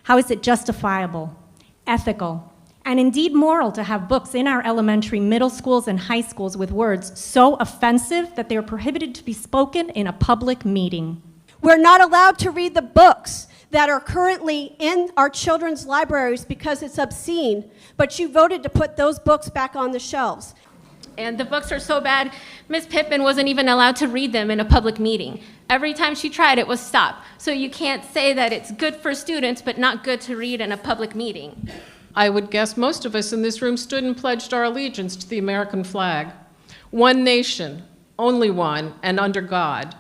How is it justifiable, ethical, and indeed moral to have books in our elementary, middle schools, and high schools with words so offensive that they are prohibited to be spoken in a public meeting? We're not allowed to read the books that are currently in our children's libraries because it's obscene, but you voted to put those books back on the shelves. And the books are so bad, Miss Pippin wasn't even allowed to read them in a public meeting. Every time she tried, it was stopped. So you can't say that it's good for students, but not good to read in a public meeting. I would guess most of us in this room stood and pledged our allegiance to the American flag. One nation, only one, and under God.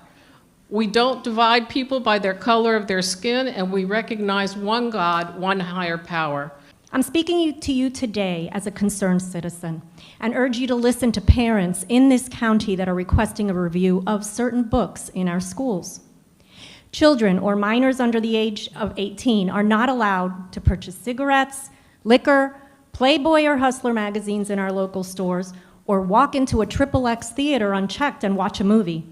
We don't divide people by their color of their skin, and we recognize one God, one higher power. I'm speaking to you today as a concerned citizen and urge you to listen to parents in this county that are requesting a review of certain books in our schools. Children or minors under the age of 18 are not allowed to purchase cigarettes, liquor, Playboy or Hustler magazines in our local stores, or walk into a XXX theater unchecked and watch a movie.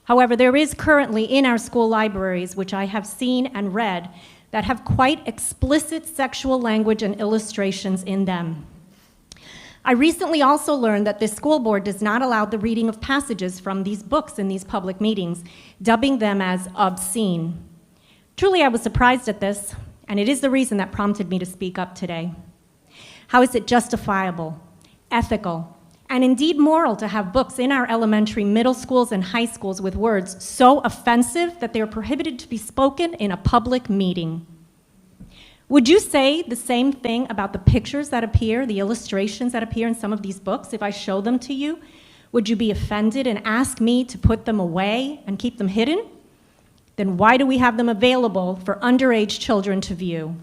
However, there is currently in our school libraries, which I have seen and read, that have quite explicit sexual language and illustrations in them. I recently also learned that the school board does not allow the reading of passages from these books in these public meetings, dubbing them as obscene. Truly, I was surprised at this, and it is the reason that prompted me to speak up today. How is it justifiable, ethical, and indeed moral to have books in our elementary, middle schools, and high schools with words so offensive that they are prohibited to be spoken in a public meeting? Would you say the same thing about the pictures that appear, the illustrations that appear in some of these books if I show them to you? Would you be offended and ask me to put them away and keep them hidden? Then why do we have them available for underage children to view?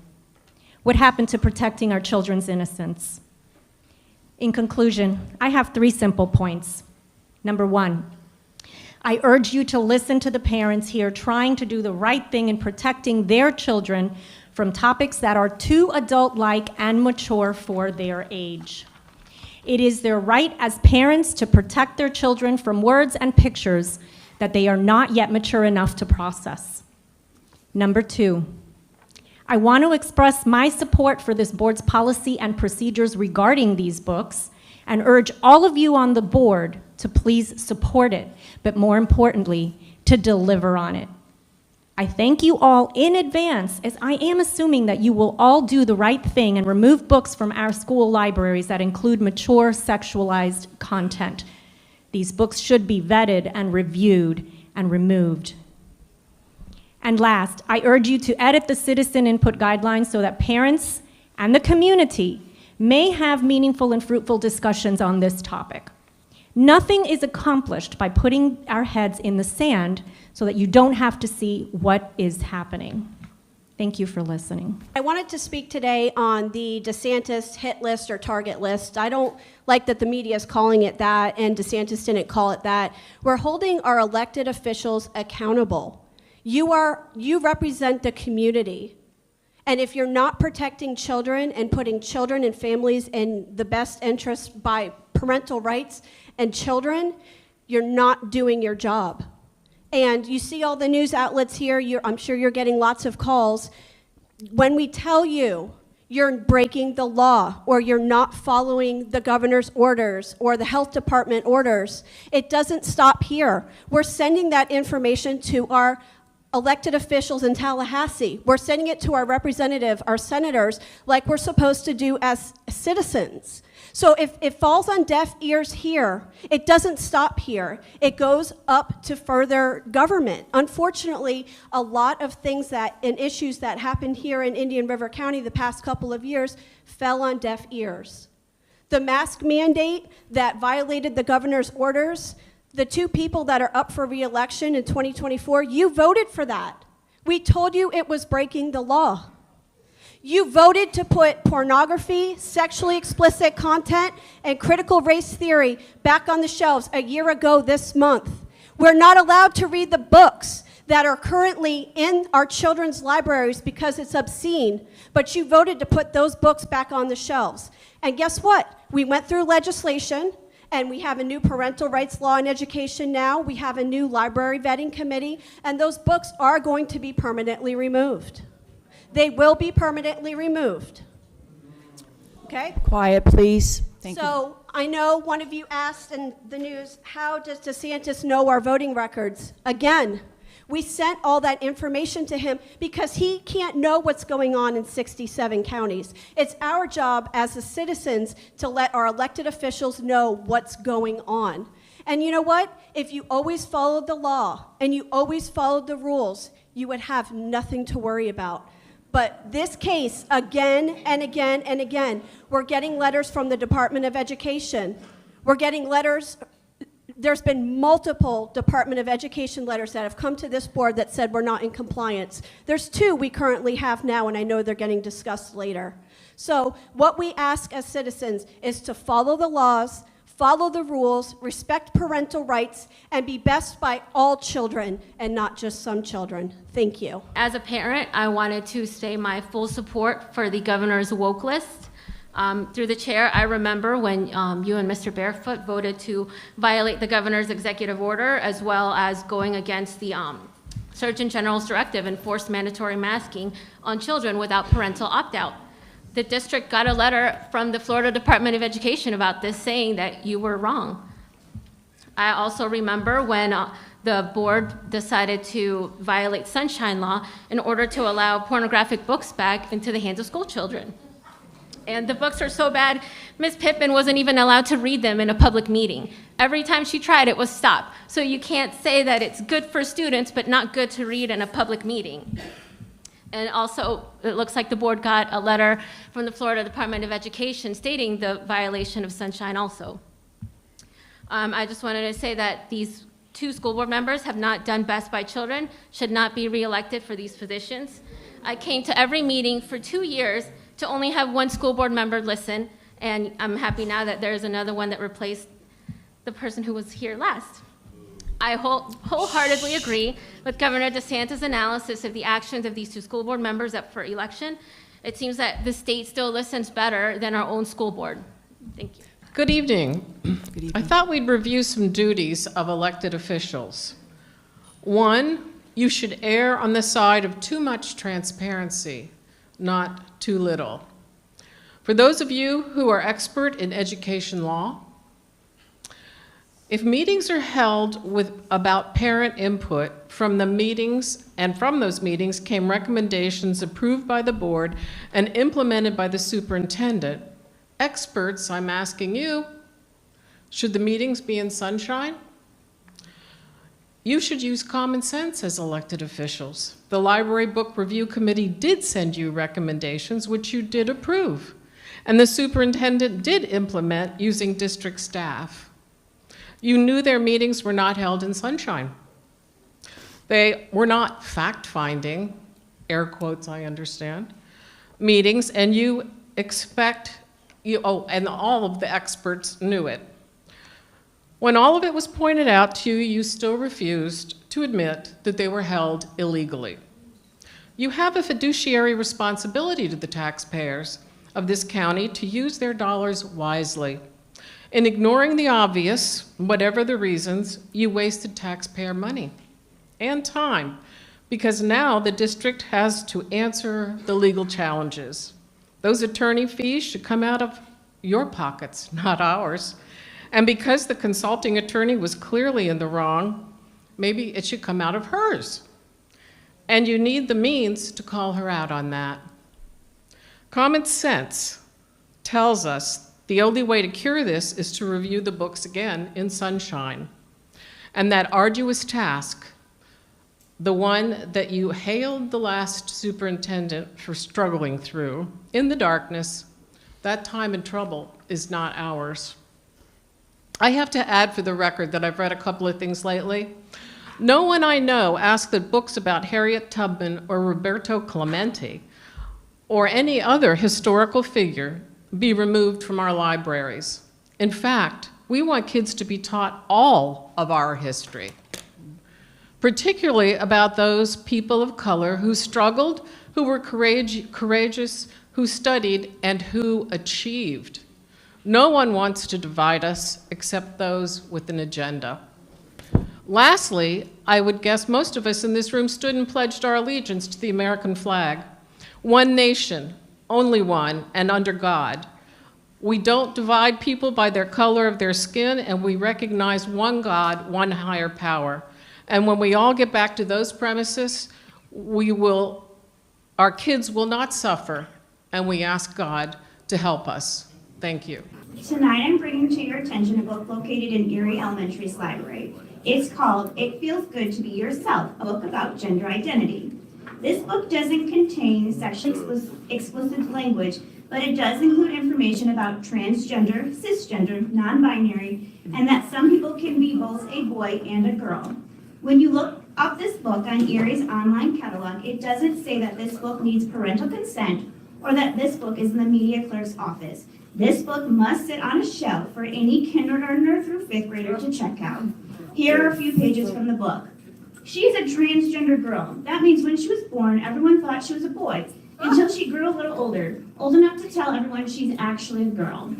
What happened to protecting our children's innocence? In conclusion, I have 3 simple points. Number 1, I urge you to listen to the parents here trying to do the right thing in protecting their children from topics that are too adult-like and mature for their age. It is their right as parents to protect their children from words and pictures that they are not yet mature enough to process. Number 2, I want to express my support for this board's policy and procedures regarding these books and urge all of you on the board to please support it, but more importantly, to deliver on it. I thank you all in advance, as I am assuming that you will all do the right thing and remove books from our school libraries that include mature sexualized content. These books should be vetted and reviewed and removed. And last, I urge you to edit the citizen input guidelines so that parents and the community may have meaningful and fruitful discussions on this topic. Nothing is accomplished by putting our heads in the sand so that you don't have to see what is happening. Thank you for listening. I wanted to speak today on the DeSantis hit list or target list. I don't like that the media is calling it that, and DeSantis didn't call it that. We're holding our elected officials accountable. You represent the community. And if you're not protecting children and putting children and families in the best interest by parental rights and children, you're not doing your job. And you see all the news outlets here, I'm sure you're getting lots of calls. When we tell you you're breaking the law or you're not following the governor's orders or the health department orders, it doesn't stop here. We're sending that information to our elected officials in Tallahassee. We're sending it to our representative, our senators, like we're supposed to do as citizens. So if it falls on deaf ears here, it doesn't stop here. It goes up to further government. Unfortunately, a lot of things and issues that happened here in Indian River County the past couple of years fell on deaf ears. The mask mandate that violated the governor's orders, the 2 people that are up for re-election in 2024, you voted for that. We told you it was breaking the law. You voted to put pornography, sexually explicit content, and critical race theory back on the shelves a year ago this month. We're not allowed to read the books that are currently in our children's libraries because it's obscene, but you voted to put those books back on the shelves. And guess what? We went through legislation, and we have a new parental rights law in education now. We have a new library vetting committee, and those books are going to be permanently removed. They will be permanently removed. Okay? Quiet, please. Thank you. So I know one of you asked in the news, how does DeSantis know our voting records? Again, we sent all that information to him because he can't know what's going on in 67 counties. It's our job as the citizens to let our elected officials know what's going on. And you know what? If you always followed the law and you always followed the rules, you would have nothing to worry about. But this case, again and again and again, we're getting letters from the Department of Education. We're getting letters. There's been multiple Department of Education letters that have come to this board that said we're not in compliance. There's 2 we currently have now, and I know they're getting discussed later. So what we ask as citizens is to follow the laws, follow the rules, respect parental rights, and be best by all children and not just some children. Thank you. As a parent, I wanted to say my full support for the governor's woke list. Through the chair, I remember when you and Mr. Barefoot voted to violate the governor's executive order, as well as going against the Surgeon General's directive and forced mandatory masking on children without parental opt-out. The district got a letter from the Florida Department of Education about this, saying that you were wrong. I also remember when the board decided to violate Sunshine Law in order to allow pornographic books back into the hands of school children. And the books are so bad, Ms. Pittman wasn't even allowed to read them in a public meeting. Every time she tried, it was stopped. So you can't say that it's good for students, but not good to read in a public meeting. And also, it looks like the board got a letter from the Florida Department of Education stating the violation of Sunshine also. I just wanted to say that these 2 school board members have not done best by children, should not be reelected for these positions. I came to every meeting for 2 years to only have 1 school board member listen, and I'm happy now that there's another one that replaced the person who was here last. I wholeheartedly agree with Governor DeSantis' analysis of the actions of these 2 school board members up for election. It seems that the state still listens better than our own school board. Thank you. Good evening. Good evening. I thought we'd review some duties of elected officials. 1, you should err on the side of too much transparency, not too little. For those of you who are expert in education law, if meetings are held about parent input from the meetings, and from those meetings came recommendations approved by the board and implemented by the superintendent, experts, I'm asking you, should the meetings be in sunshine? You should use common sense as elected officials. The Library Book Review Committee did send you recommendations, which you did approve, and the superintendent did implement using district staff. You knew their meetings were not held in sunshine. They were not fact-finding, air quotes I understand, meetings, and you expect, and all of the experts knew it. When all of it was pointed out to you, you still refused to admit that they were held illegally. You have a fiduciary responsibility to the taxpayers of this county to use their dollars wisely. In ignoring the obvious, whatever the reasons, you wasted taxpayer money and time, because now the district has to answer the legal challenges. Those attorney fees should come out of your pockets, not ours. And because the consulting attorney was clearly in the wrong, maybe it should come out of hers. And you need the means to call her out on that. Common sense tells us the only way to cure this is to review the books again in sunshine. And that arduous task, the one that you hailed the last superintendent for struggling through in the darkness, that time and trouble is not ours. I have to add for the record that I've read a couple of things lately. No one I know asked that books about Harriet Tubman or Roberto Clemente or any other historical figure be removed from our libraries. In fact, we want kids to be taught all of our history, particularly about those people of color who struggled, who were courageous, who studied, and who achieved. No one wants to divide us except those with an agenda. Lastly, I would guess most of us in this room stood and pledged our allegiance to the American flag. one nation, only one, and under God. We don't divide people by their color of their skin, and we recognize one God, one higher power. And when we all get back to those premises, our kids will not suffer, and we ask God to help us. Thank you. Tonight I'm bringing to your attention a book located in Erie Elementary's library. It's called It Feels Good to Be Yourself, a book about gender identity. This book doesn't contain sexually explicit language, but it does include information about transgender, cisgender, non-binary, and that some people can be both a boy and a girl. When you look up this book on Erie's online catalog, it doesn't say that this book needs parental consent or that this book is in the media clerk's office. This book must sit on a shelf for any kindergartner through 5th grader to check out. Here are a few pages from the book. She's a transgender girl. That means when she was born, everyone thought she was a boy, until she grew a little older, old enough to tell everyone she's actually a girl.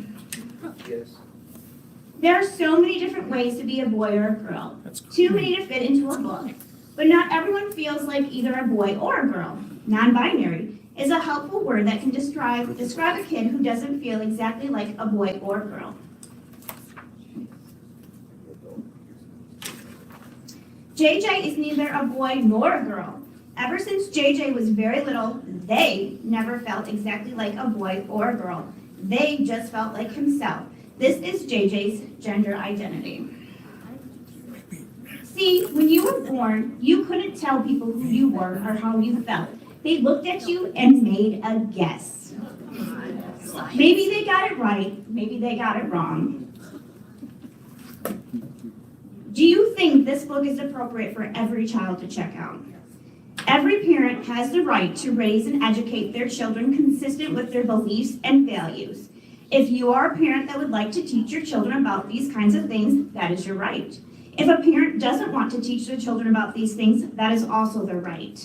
There are so many different ways to be a boy or a girl, too many to fit into a book. But not everyone feels like either a boy or a girl. Non-binary is a helpful word that can describe a kid who doesn't feel exactly like a boy or girl. JJ is neither a boy nor a girl. Ever since JJ was very little, they never felt exactly like a boy or a girl. They just felt like himself. This is JJ's gender identity. See, when you were born, you couldn't tell people who you were or how you felt. They looked at you and made a guess. Maybe they got it right, maybe they got it wrong. Do you think this book is appropriate for every child to check out? Every parent has the right to raise and educate their children consistent with their beliefs and values. If you are a parent that would like to teach your children about these kinds of things, that is your right. If a parent doesn't want to teach their children about these things, that is also their right.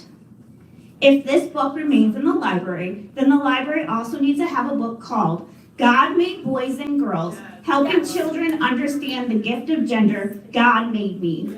If this book remains in the library, then the library also needs to have a book called God Made Boys and Girls, Helping Children Understand the Gift of Gender, God Made Me.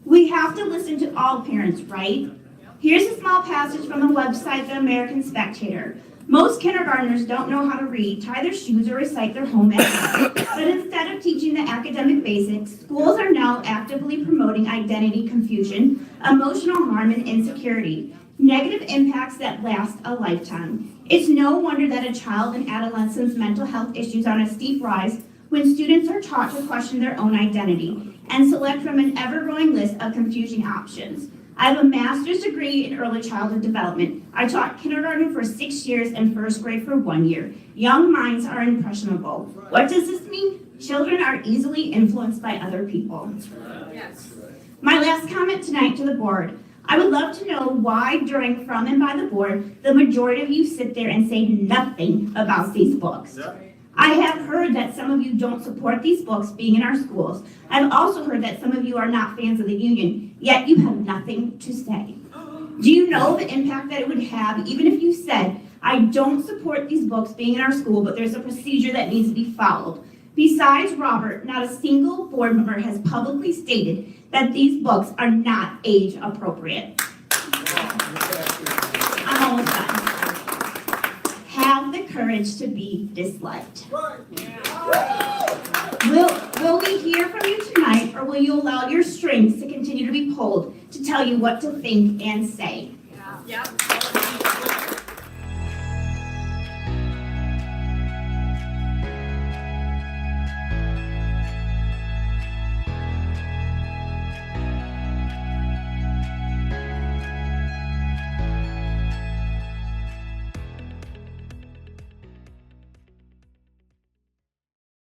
We have to listen to all parents, right? Here's a small passage from the website The American Spectator. Most kindergartners don't know how to read, tie their shoes, or recite their home ec. But instead of teaching the academic basics, schools are now actively promoting identity confusion, emotional harm, and insecurity, negative impacts that last a lifetime. It's no wonder that a child and adolescent's mental health issues are on a steep rise when students are taught to question their own identity and select from an ever-growing list of confusing options. I have a master's degree in early childhood development. I taught kindergarten for 6 years and first grade for 1 year. Young minds are impressionable. What does this mean? Children are easily influenced by other people. Yes. My last comment tonight to the board. I would love to know why during From and By the Board, the majority of you sit there and say nothing about these books. Yeah. I have heard that some of you don't support these books being in our schools. I've also heard that some of you are not fans of the union, yet you have nothing to say. Do you know the impact that it would have even if you said, I don't support these books being in our school, but there's a procedure that needs to be followed? Besides Robert, not a single board member has publicly stated that these books are not age appropriate. I'm almost done. Have the courage to be disliked. Will we hear from you tonight, or will you allow your strings to continue to be pulled to tell you what to think and say? Yeah.